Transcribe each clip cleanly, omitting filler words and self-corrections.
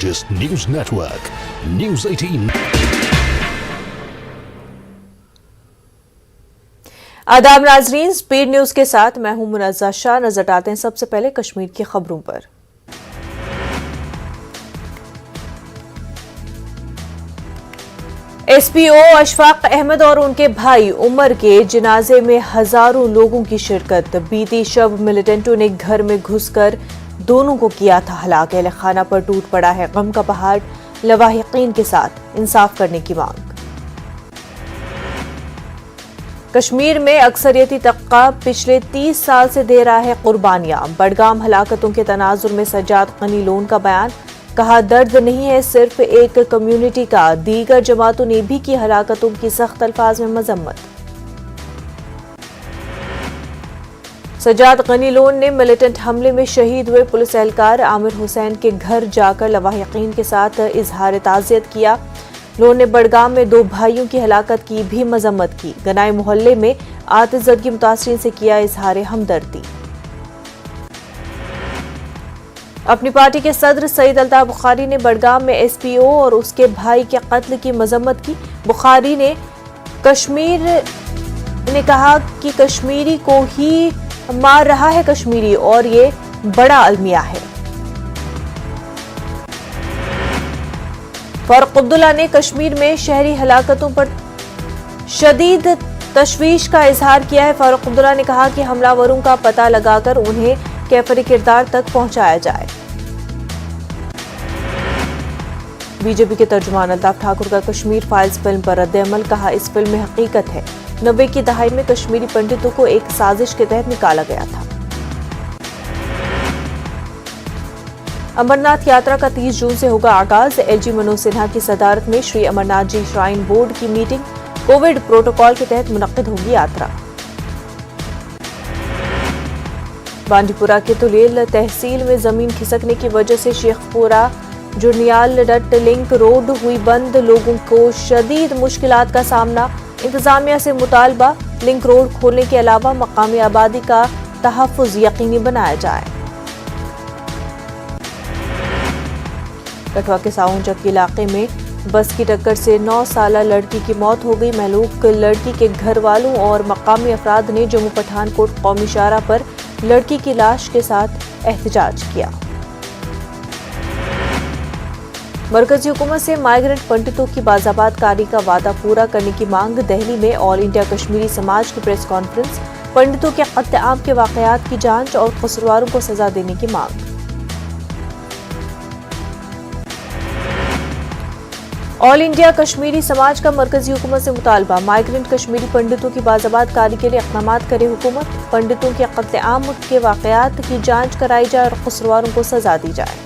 Just News Network, News 18। आदाब नाजरीन, speed news के साथ मैं हूं मुनज़्ज़ा शाह। नजर डालते हैं सबसे पहले कश्मीर की खबरों पर। एसपीओ अशफाक अहमद और उनके भाई उमर के जनाजे में हजारों लोगों की शिरकत। बीती शब मिलिटेंटों ने घर में घुसकर दोनों को किया था हलाक। अहले खाना पर टूट पड़ा है गम का पहाड़। लवाहिकीन के साथ इंसाफ करने की मांग। कश्मीर में अक्सरियती तबका पिछले 30 साल से दे रहा है कुर्बानियां। बडगाम हलाकतों के तनाजुर में सज्जाद गनी लोन का बयान। कहा, दर्द नहीं है सिर्फ एक कम्युनिटी का। दीगर जमातों ने भी की हलाकतों की सख्त अल्फाज में मजम्मत। सज्जाद गनी लोन ने मिलिटेंट हमले में शहीद हुए पुलिस एहलकार आमिर हुसैन के घर जाकर लवाहिकीन के साथ इजहार ताज़ियत किया। लोन ने बडगाम में 2 भाइयों की हलाकत की भी मजम्मत की। गनाई मोहल्ले में आतिशज़दगी मुतासरीन से किया इजहार हमदर्दी। अपनी पार्टी के सदर सईद अल्ताफ बुखारी ने बडगाम में एसपीओ और उसके भाई के कत्ल की मजम्मत की। बुखारी ने कहा कि कश्मीरी को ही मार रहा है कश्मीरी और ये बड़ा अलमिया है। फारूक अब्दुल्ला ने कश्मीर में शहरी हलाकतों पर शदीद तशवीश का इजहार किया है। फारूक अब्दुल्ला ने कहा कि हमलावरों का पता लगाकर उन्हें कैफरी किरदार तक पहुंचाया जाए। बीजेपी के तर्जुमान अल्ताफ ठाकुर का कश्मीर फाइल्स फिल्म पर रद्द-ए-अमल। कहा, इस फिल्म में हकीकत है। 90 की दहाई में कश्मीरी पंडितों को एक साजिश के तहत निकाला गया था। अमरनाथ यात्रा का 30 जून से होगा आगाज। एलजी मनोज सिन्हा की सदारत में श्री अमरनाथ जी श्राइन बोर्ड की मीटिंग। कोविड प्रोटोकॉल के तहत मुनक्किद होगी यात्रा। बांडीपुरा के तुलेल तहसील में जमीन खिसकने की वजह से शेखपुरा जुर्नियाल डट लिंक रोड हुई बंद। लोगों को शदीद मुश्किलात का सामना। इंतजामिया से मुतालबा लिंक रोड खोलने के अलावा मकामी आबादी का तहफ़्फ़ुज़ यकीनी बनाया जाए। कठुआ के साउंचक इलाके में बस की टक्कर से 9 साला लड़की की मौत हो गई। महलूक लड़की के घर वालों और मकामी अफराद ने जम्मू पठानकोट कौमी शाहराह पर लड़की की लाश के साथ एहतजाज किया। मरकजी हुकूमत से माइग्रेंट पंडितों की बाज़ाबातकारी का वादा पूरा करने की मांग। दिल्ली में ऑल इंडिया कश्मीरी समाज की प्रेस कॉन्फ्रेंस। पंडितों के कत्ल-ए-आम के वाकयात की जांच और कसूरवारों को सजा देने की मांग। ऑल इंडिया कश्मीरी समाज का मरकजी हुकूमत से मुतालबा। माइग्रेंट कश्मीरी पंडितों की बाज़ाबातकारी के लिए इक़दाम करे हुकूमत। पंडितों के कत्ल-ए-आम के वाकयात की जांच कराई जाए और कसूरवारों को सजा दी जाए।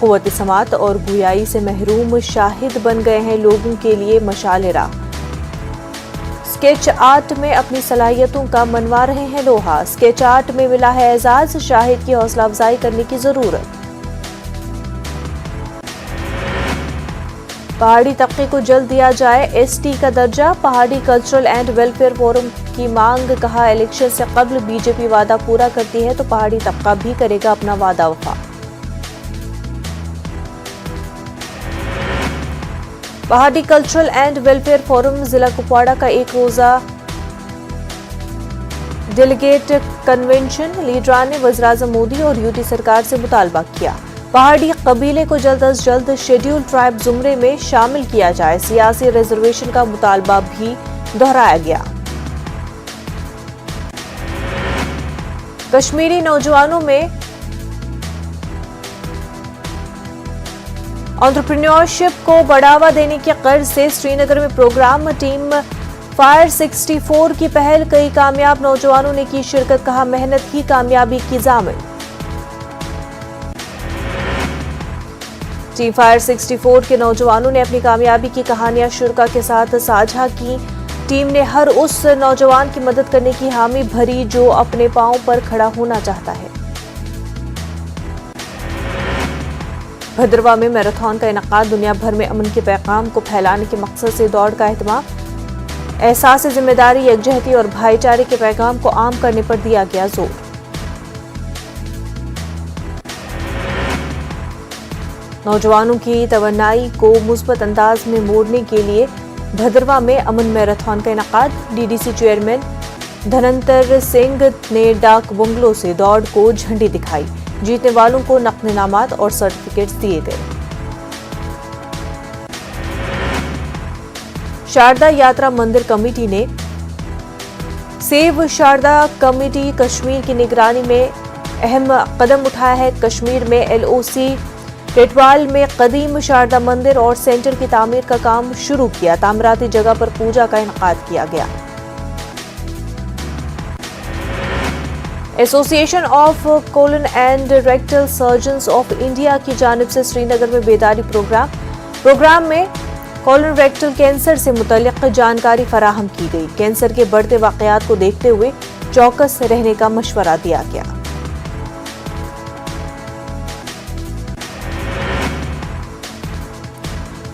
क़ुव्वत समात और गुयाई से महरूम शाहिद बन गए हैं लोगों के लिए मशाल राह। स्केच आर्ट में अपनी सलाहियतों का मनवा रहे हैं लोहा। स्केच आर्ट में मिला है एजाज। शाहिद की हौसला अफजाई करने की जरूरत। पहाड़ी तबके को जल्द दिया जाए एसटी का दर्जा। पहाड़ी कल्चरल एंड वेलफेयर फोरम की मांग। कहा, इलेक्शन से कबल बीजेपी वादा पूरा करती है तो पहाड़ी तबका भी करेगा अपना वादा वफा। पहाड़ी कल्चरल एंड वेलफेयर फोरम जिला कुपवाड़ा का एक रोजा डेलीगेट कन्वेंशन। लीडरान ने वज़ीर-ए-आज़म मोदी और यूटी सरकार से मुतालबा किया। पहाड़ी कबीले को जल्द अज जल्द शेड्यूल ट्राइब जुमरे में शामिल किया जाए। सियासी रिजर्वेशन का मुतालबा भी दोहराया गया। कश्मीरी नौजवानों में एंटरप्रेन्योरशिप को बढ़ावा देने की गर्ज से श्रीनगर में प्रोग्राम। टीम फायर 64 की पहल। कई कामयाब नौजवानों ने की शिरकत। कहा, मेहनत ही कामयाबी की ज़ामिन। टीम फायर 64 के नौजवानों ने अपनी कामयाबी की कहानियां शुरा के साथ साझा की। टीम ने हर उस नौजवान की मदद करने की हामी भरी जो अपने पांव पर खड़ा होना चाहता है। भद्रवाह में मैराथन का इनकाद। दुनिया भर में अमन के पैगाम को फैलाने के मकसद से दौड़ का एहतमाम। एहसास जिम्मेदारी, यकजहती और भाईचारे के पैगाम को आम करने पर दिया गया जोर। नौजवानों की तवन्नाई को मुस्बत अंदाज में मोड़ने के लिए भद्रवा में अमन मैराथन का इनेकाद। डीडीसी चेयरमैन धनंतर सिंह ने डाक बंगलों से दौड़ को झंडी दिखाई। जीतने वालों को नकद इनामात और सर्टिफिकेट्स दिए गए। शारदा यात्रा मंदिर कमेटी ने सेव शारदा कमेटी कश्मीर की निगरानी में अहम कदम उठाया है। कश्मीर में एलओसी टेटवाल में कदीम शारदा मंदिर और सेंटर की तामीर का काम शुरू किया। तामीराती जगह पर पूजा का इनेकाद किया गया। Association of colon and rectal surgeons of India की जानिब से श्रीनगर में बेदारी प्रोग्राम में कोलन रेक्टल कैंसर से मुतल्लिक जानकारी फराहम की गई। कैंसर के बढ़ते वाकयात को देखते हुए चौकस रहने का मशवरा दिया गया।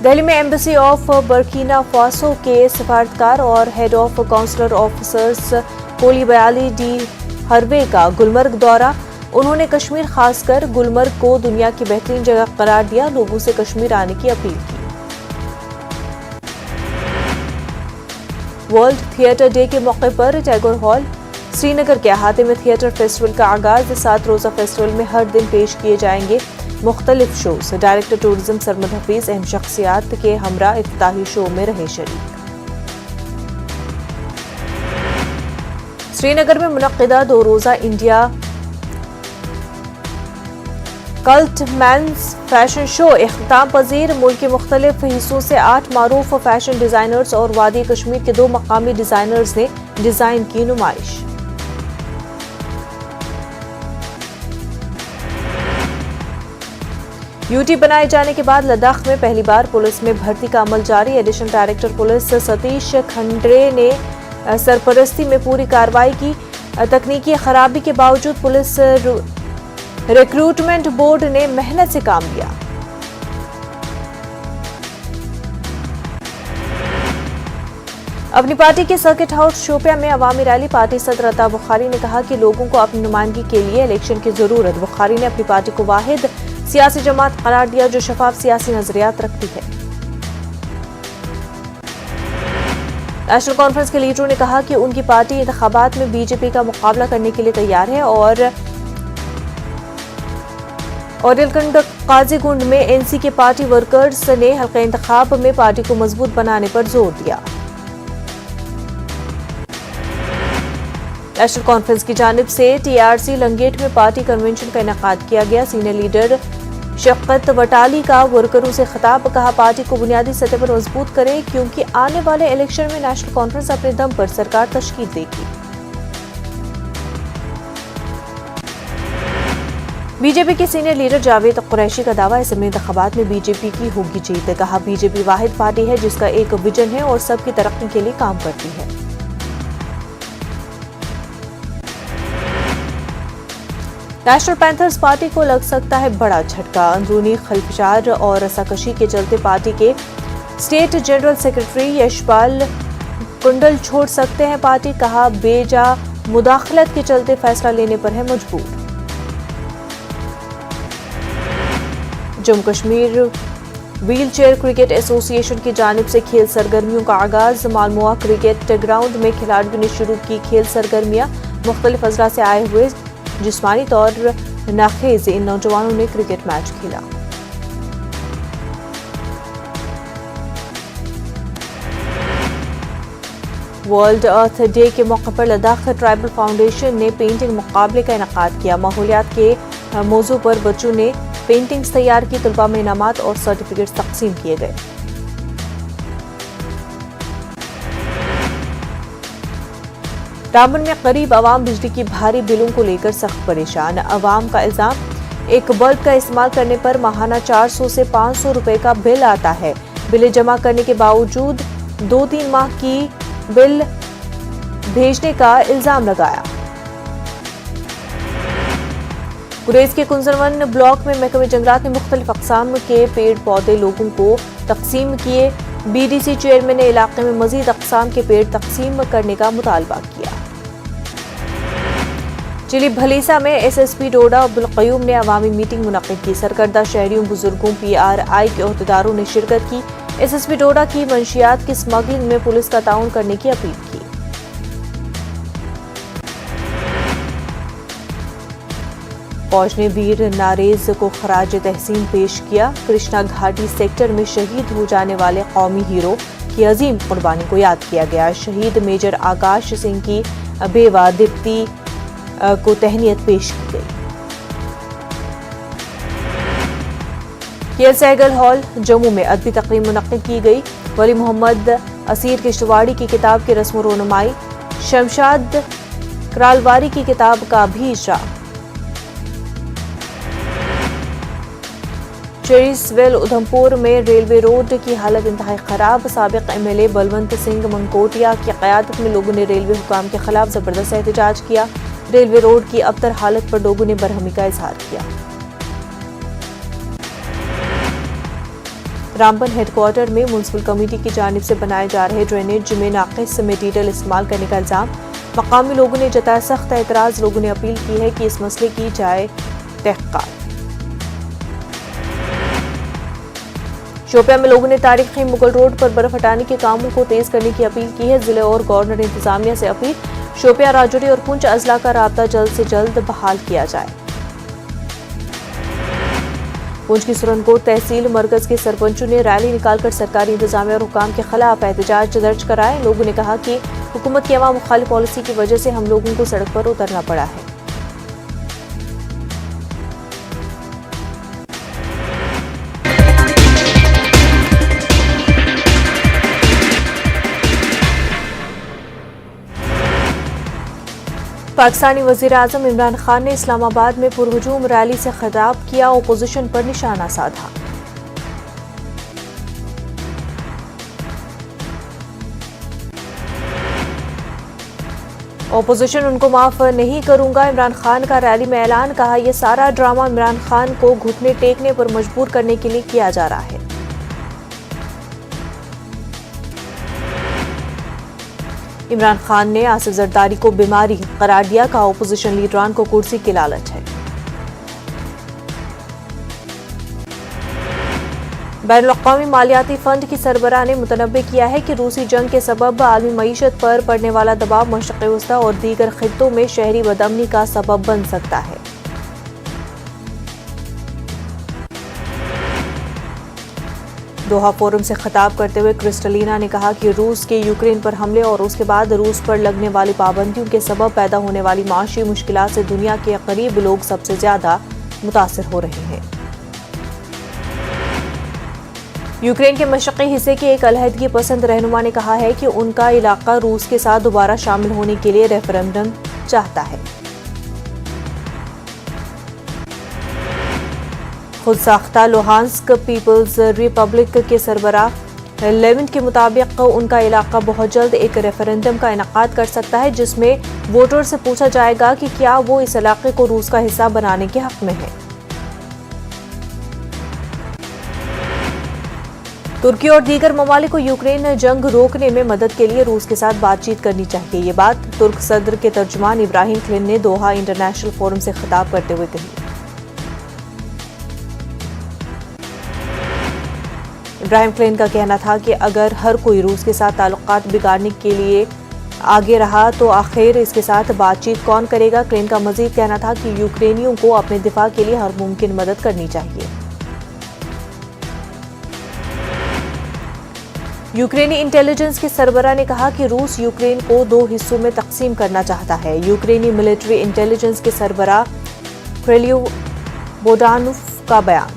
दिल्ली में एम्बेसी ऑफ बर्किना फासो के सफारतकार और हेड ऑफ काउंसलर ऑफिसर्स कोली बयाली डी हरवे का गुलमर्ग दौरा। उन्होंने कश्मीर खासकर गुलमर्ग को दुनिया की बेहतरीन जगह करार दिया। लोगों से कश्मीर आने की अपील की। वर्ल्ड थिएटर डे के मौके पर टैगोर हॉल श्रीनगर के अहाते में थिएटर फेस्टिवल का आगाज। 7 रोजा फेस्टिवल में हर दिन पेश किए जाएंगे मुख्तलिफ shows. Director tourism Sarmad Hafeez अहम शख्सियात के हमरा इफ्ताही शो में रहे शरीक। श्रीनगर में मुनक्किदा 2 रोजा India cult men's fashion show इख्तिताम पजीर। मुल्क के मुख्तलिफ हिस्सों से 8 मारूफ फैशन डिजाइनर्स और वादी कश्मीर के 2 मकामी डिजाइनर्स ने डिजाइन की नुमाइश। यूटी बनाए जाने के बाद लद्दाख में पहली बार पुलिस में भर्ती का अमल जारी। Additional director police Satish Khandre ने सरपरस्ती में पूरी कार्रवाई की। तकनीकी खराबी के बावजूद पुलिस रिक्रूटमेंट बोर्ड ने मेहनत से काम लिया। अपनी पार्टी के सर्किट हाउस शोपिया में अवामी रैली। पार्टी सदर अता बुखारी ने कहा कि लोगों को अपनी नुमाइंदगी के लिए इलेक्शन की जरूरत। बुखारी ने अपनी पार्टी को वाहिद सियासी जमात करार दिया जो शफाफ सियासी नजरियात रखती है। नेशनल कॉन्फ्रेंस के लीडरों ने कहा कि उनकी पार्टी इंतखाबात में बीजेपी का मुकाबला करने के लिए तैयार है और औरलकंड काजीगुंड में एनसी के पार्टी वर्कर्स ने हल्का इंतखाब में पार्टी को मजबूत बनाने पर जोर दिया। नेशनल कॉन्फ्रेंस की जानिब से टीआरसी लंगेट में पार्टी कन्वेंशन का इनेकाद किया गया। सीनियर लीडर शफकत वटाली का वर्करों से खिताब। कहा पार्टी को बुनियादी सतह पर मजबूत करें क्योंकि आने वाले इलेक्शन में नेशनल कॉन्फ्रेंस अपने दम पर सरकार तश्कील देगी। बीजेपी के सीनियर लीडर जावेद कुरैशी का दावा इसमें इंतखाबात में बीजेपी की होगी जीत। कहा बीजेपी वाहिद पार्टी है जिसका एक विजन है और सबकी तरक्की के लिए काम करती है। नेशनल पैंथर्स पार्टी को लग सकता है बड़ा झटका। अंदरूनी खलफशार और रसाकशी के चलते पार्टी के स्टेट जनरल सेक्रेटरी यशपाल कुंडल छोड़ सकते हैं पार्टी। कहा बेजा मुदाखलत के चलते फैसला लेने पर है मजबूर। Jammu Kashmir wheel chair cricket association की जानिब से खेल सरगर्मियों का आगाज। मालमुआ क्रिकेट ग्राउंड में खिलाड़ियों ने शुरू की खेल सरगर्मियां। मुख्तलिफ अजला से आए हुए जिस्मानी तौर नाखेज इन नौजवानों ने क्रिकेट मैच खेला। वर्ल्ड अर्थ डे के मौके पर लद्दाख ट्राइबल फाउंडेशन ने पेंटिंग मुकाबले का इनेकाद किया। माहौलियात के मौजू पर बच्चों ने पेंटिंग्स तैयार की। तलबा में इनामात और सर्टिफिकेट्स तकसीम किए गए। रामबन में करीब आवाम बिजली की भारी बिलों को लेकर सख्त परेशान। आवाम का इल्जाम एक बल्ब का इस्तेमाल करने पर माहाना 400 से 500 रुपए का बिल आता है। बिलें जमा करने के बावजूद 2-3 माह की बिल भेजने का इल्जाम लगाया। गुरेज के कुंजरवन ब्लॉक में महकमे जंगलात ने मुख्तलिफ अक़साम के पेड़ पौधे लोगों को तकसीम किए। बीडीसी चेयरमैन ने इलाके में मजीद अक़साम के पेड़ तकसीम करने का मुतालबा किया। चिली भलीसा में एसएसपी डोडा अब्दुल कयूम ने अवामी मीटिंग मुनक्किद की। सरकर्दा शहरियों, बुजुर्गों, पीआरआई के अहदेदारों ने शिरकत की। एसएसपी डोडा की मंशियात की स्मगलिंग में पुलिस का ताउन करने की अपील की। फौज ने वीर नारेज को खराज तहसीन पेश किया। कृष्णा घाटी सेक्टर में शहीद हो जाने वाले कौमी हीरो की अजीम कुर्बानी को याद किया गया। शहीद मेजर आकाश सिंह की बेवा दीप्ति को तहनीत पेश की गई। केएल सहगल हॉल जम्मू में अदबी तकरीम मुनक्किद की गई। वली मोहम्मद असीर किश्तवाड़ी की किताब की रस्म रोनुमाई, शमशाद करालवारी की किताब का भी इजरा। चेरिसवेल उधमपुर में रेलवे रोड की हालत इंतहाई खराब। साबिक एमएलए बलवंत सिंह मंकोटिया की क़यादत में लोगों ने रेलवे हुकाम के खिलाफ जबरदस्त एहतजाज किया। रेलवे रोड की अबतर हालत पर लोगों ने बरहमी का इजहार किया। रामबन हेडक्वार्टर में म्युनिसिपल कमेटी की जानिब से बनाए जा रहे ड्रेनेज में नाकिस मटीरियल इस्तेमाल करने का इल्जाम। मकामी लोगों ने जताया सख्त एतराज। लोगों ने अपील की है कि इस मसले की जाए तहक़ीक़ात। शोपियां में लोगों ने तारीखी मुगल रोड पर बर्फ हटाने के कामों को तेज करने की अपील की है। जिले और गवर्नर इंतजामिया से अपील, शोपियां, राजौरी और पुंछ अजला का राब्ता जल्द से जल्द बहाल किया जाए। पुंछ की सुरनकोट तहसील मरकज के सरपंचों ने रैली निकालकर सरकारी इंतजामिया और हुकाम के खिलाफ एहतजाज दर्ज कराए। लोगों ने कहा कि हुकूमत की अवाम मुखालिफ पॉलिसी की वजह से हम लोगों को सड़क पर उतरना पड़ा है। पाकिस्तानी वज़ीर आज़म इमरान खान ने इस्लामाबाद में पुरहुजूम रैली से खिताब किया। ओपोजिशन पर निशाना साधा। ओपोजिशन उनको माफ नहीं करूंगा, इमरान खान का रैली में ऐलान। कहा, यह सारा ड्रामा इमरान खान को घुटने टेकने पर मजबूर करने के लिए किया जा रहा है। इमरान खान ने आसिफ जरदारी को बीमारी करार दिया। कहा, ओपोजिशन लीडरान को कुर्सी की लालच है। बैनुल-अक़वामी मालियाती फंड की सरबराह ने मुतनब्बे किया है कि रूसी जंग के सबब आलमी मईशत पर पड़ने वाला दबाव मशरिक़ वस्ता और दीगर खित्तों में शहरी बदअमनी का सबब बन सकता है। दोहा फोरम से खिताब करते हुए क्रिस्टलिना ने कहा कि रूस के यूक्रेन पर हमले और उसके बाद रूस पर लगने वाली पाबंदियों के सबब पैदा होने वाली माशी मुश्किलात से दुनिया के करीब लोग सबसे ज्यादा मुतासिर हो रहे हैं। यूक्रेन के मशरक़ी हिस्से के एक अलहदगी पसंद रहनुमा ने कहा है कि उनका इलाका रूस के साथ दोबारा शामिल होने के लिए रेफरेंडम चाहता है। खुद साख्ता लुहांस्क पीपल्स रिपब्लिक के सरबराह लेविन के मुताबिक उनका इलाका बहुत जल्द एक रेफरेंडम का इनेकाद कर सकता है, जिसमें वोटर से पूछा जाएगा कि क्या वो इस इलाके को रूस का हिस्सा बनाने के हक में है। तुर्की और दीगर ममालिक को यूक्रेन जंग रोकने में मदद के लिए रूस के साथ बातचीत करनी चाहिए। ये बात तुर्क सदर के तर्जुमान इब्राहिम क्लिन ने दोहा इंटरनेशनल फोरम से खिताब करते हुए कही। इब्राहिम क्लिन का कहना था कि अगर हर कोई रूस के साथ ताल्लुकात बिगाड़ने के लिए आगे रहा तो आखिर इसके साथ बातचीत कौन करेगा। क्लिन का मजीद कहना था कि यूक्रेनियों को अपने दिफा के लिए हर मुमकिन मदद करनी चाहिए। यूक्रेनी इंटेलिजेंस के सरबराह ने कहा कि रूस यूक्रेन को 2 हिस्सों में तकसीम करना चाहता है। यूक्रेनी मिलिट्री इंटेलिजेंस के सरबराह क्रेलियो बोडानोव का बयान।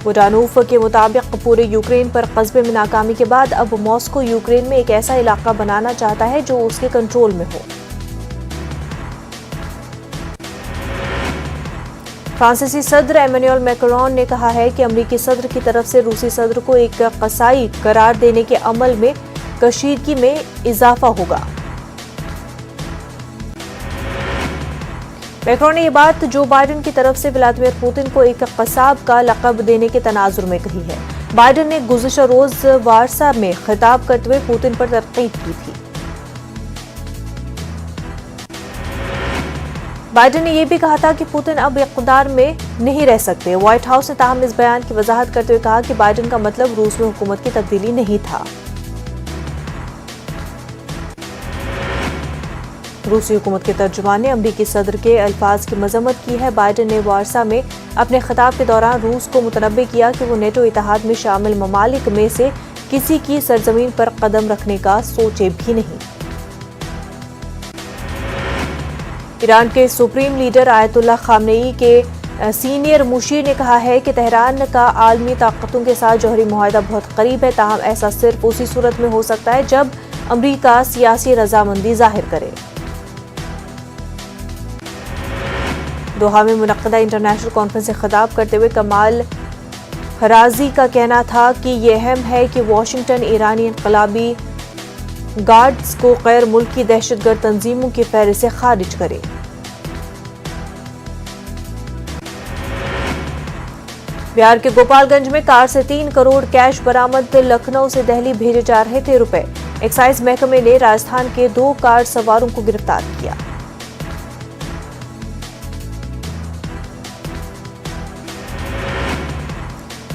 बोडानोव के मुताबिक पूरे यूक्रेन पर कस्बे में नाकामी के बाद अब मॉस्को यूक्रेन में एक ऐसा इलाका बनाना चाहता है जो उसके कंट्रोल में हो। फ्रांसीसी सदर एमेनुएल मैक्रोन ने कहा है कि अमेरिकी सदर की तरफ से रूसी सदर को एक कसाई करार देने के अमल में कशीदगी में इजाफा होगा। मैक्रोन ने यह बात जो बाइडेन की तरफ से व्लादिमीर पुतिन को एक कसाब का लक़ब देने के तनाजुर में कही है। बाइडेन ने गुज़िश्ता रोज वारसा में खिताब करते हुए पुतिन पर तनकीद की थी। बाइडेन ने यह भी कहा था कि पुतिन अब इक़्तिदार में नहीं रह सकते। व्हाइट हाउस ने ताहम इस बयान की वजाहत करते हुए कहा कि बाइडेन का मतलब रूस में हुकूमत की तब्दीली नहीं था। रूसी हुकूमत के तर्जुमान ने अमरीकी सदर के अल्फाज की मजम्मत की है। बाइडेन ने वारसा में अपने खिताब के दौरान रूस को मुतनब्बे किया कि वो नेटो इत्तेहाद में शामिल ममालिक में से किसी की सरजमीन पर कदम रखने का सोचे भी नहीं। ईरान के सुप्रीम लीडर आयतुल्लाह खामनेई के सीनियर मुशीर ने कहा है कि तेहरान का आलमी ताकतों के साथ जौहरी मुआहदा बहुत करीब है, ताहम ऐसा सिर्फ उसी सूरत में हो सकता है जब अमरीका सियासी रजामंदी जाहिर करे। दोहा में मुनक्कदा इंटरनेशनल कॉन्फ्रेंस से खिताब करते हुए कमाल खराजी का कहना था कि यह अहम है कि वाशिंगटन ईरानी इनकलाबी गार्ड्स को गैर मुल्की दहशतगर्द तंजीमों की फहरिस्त से खारिज करे। बिहार के गोपालगंज में कार से 3 करोड़ कैश बरामद। लखनऊ से दिल्ली भेजे जा रहे थे रुपए। एक्साइज महकमे ने राजस्थान के 2 कार सवारों को गिरफ्तार किया।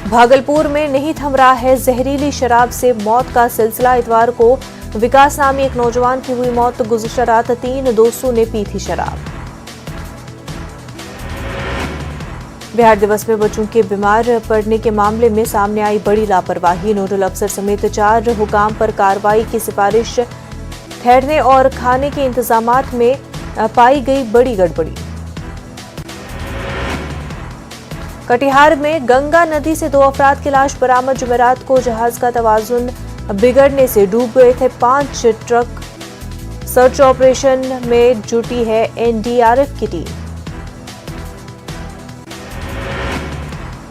भागलपुर में नहीं थम रहा है जहरीली शराब से मौत का सिलसिला। इतवार को विकास नामी एक नौजवान की हुई मौत। गुज़िश्ता रात 3 दोस्तों ने पी थी शराब। बिहार दिवस में बच्चों के बीमार पड़ने के मामले में सामने आई बड़ी लापरवाही। नोडल अफसर समेत 4 हुकाम पर कार्रवाई की सिफारिश। ठहरने और खाने के इंतजामात में पाई गई बड़ी गड़बड़ी। कटिहार में गंगा नदी से 2 अफराद की लाश बरामद। जुमेरात को जहाज का तवाजुन बिगड़ने से डूब गए थे 5 ट्रक। सर्च ऑपरेशन में जुटी है एनडीआरएफ की टीम।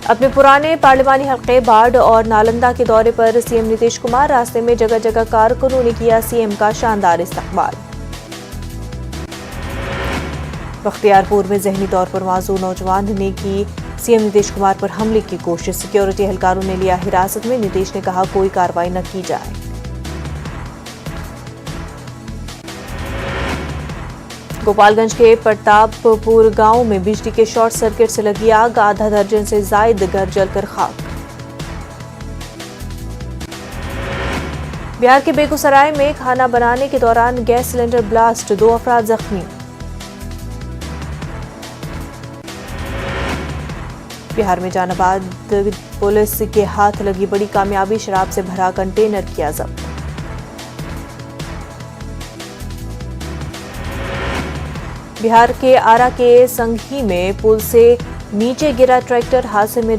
अपने पुराने पार्लिमानी हल्के बाढ़ और नालंदा के दौरे पर सीएम नीतीश कुमार। रास्ते में जगह जगह कारकुनों ने किया सीएम का शानदार इस्तकबाल। बख्तियारपुर में जहनी तौर पर माजूर नौजवान ने की सीएम नीतीश कुमार पर हमले की कोशिश। सिक्योरिटी एहलकारों ने लिया हिरासत में। नीतीश ने कहा कोई कार्रवाई न की जाए। गोपालगंज के प्रतापपुर गांव में बिजली के शॉर्ट सर्किट से लगी आग। आधा दर्जन से जायद घर जलकर खाक। बिहार के बेगूसराय में खाना बनाने के दौरान गैस सिलेंडर ब्लास्ट। 2 अफराद जख्मी। बिहार में जहानाबाद पुलिस के हाथ लगी बड़ी कामयाबी। शराब से भरा कंटेनर किया जब्त। बिहार के आरा के संघी में पुल से नीचे गिरा ट्रैक्टर। हादसे में